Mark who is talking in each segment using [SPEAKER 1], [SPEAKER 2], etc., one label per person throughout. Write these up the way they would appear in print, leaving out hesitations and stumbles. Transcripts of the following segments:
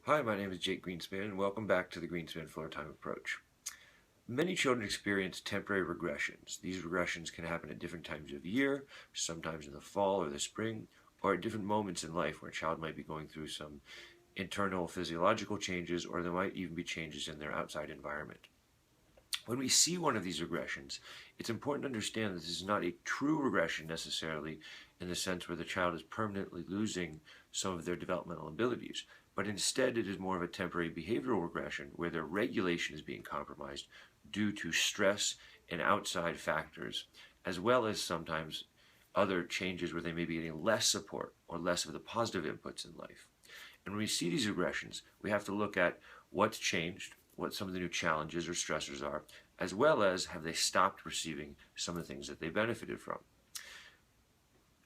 [SPEAKER 1] Hi, my name is Jake Greenspan, and welcome back to the Greenspan Floor Time Approach. Many children experience temporary regressions. These regressions can happen at different times of year, sometimes in the fall or the spring, or at different moments in life where a child might be going through some internal physiological changes, or there might even be changes in their outside environment. When we see one of these regressions, it's important to understand that this is not a true regression necessarily in the sense where the child is permanently losing some of their developmental abilities, but instead it is more of a temporary behavioral regression where their regulation is being compromised due to stress and outside factors, as well as sometimes other changes where they may be getting less support or less of the positive inputs in life. And when we see these regressions, we have to look at what's changed, what some of the new challenges or stressors are, as well as have they stopped receiving some of the things that they benefited from.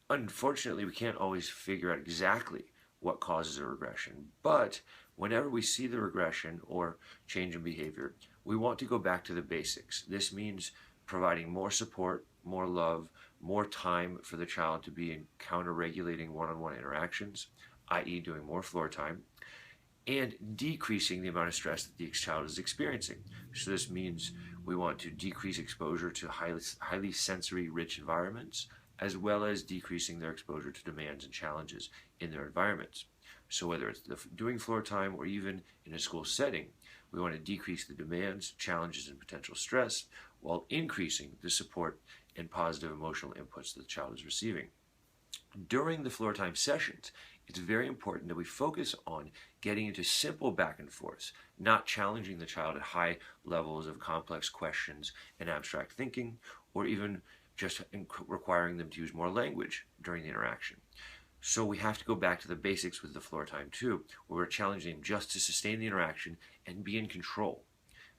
[SPEAKER 1] Unfortunately, we can't always figure out exactly what causes a regression, but whenever we see the regression or change in behavior, we want to go back to the basics. This means providing more support, more love, more time for the child to be in counter-regulating one-on-one interactions, i.e. doing more floor time, and decreasing the amount of stress that the child is experiencing. So this means we want to decrease exposure to highly sensory-rich environments, as well as decreasing their exposure to demands and challenges in their environments. So whether it's doing floor time or even in a school setting, we want to decrease the demands, challenges, and potential stress while increasing the support and positive emotional inputs that the child is receiving. During the floor time sessions, it's very important that we focus on getting into simple back and forths, not challenging the child at high levels of complex questions and abstract thinking, or even just requiring them to use more language during the interaction. So we have to go back to the basics with the floor time too, where we're challenging them just to sustain the interaction and be in control.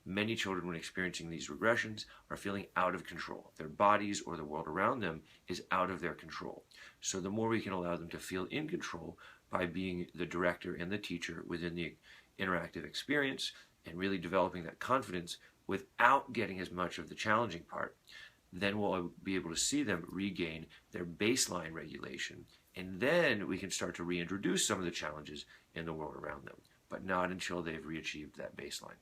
[SPEAKER 1] Many children, when experiencing these regressions, are feeling out of control. Their bodies or the world around them is out of their control. So the more we can allow them to feel in control by being the director and the teacher within the interactive experience and really developing that confidence without getting as much of the challenging part, then we'll be able to see them regain their baseline regulation. And then we can start to reintroduce some of the challenges in the world around them, but not until they've re-achieved that baseline.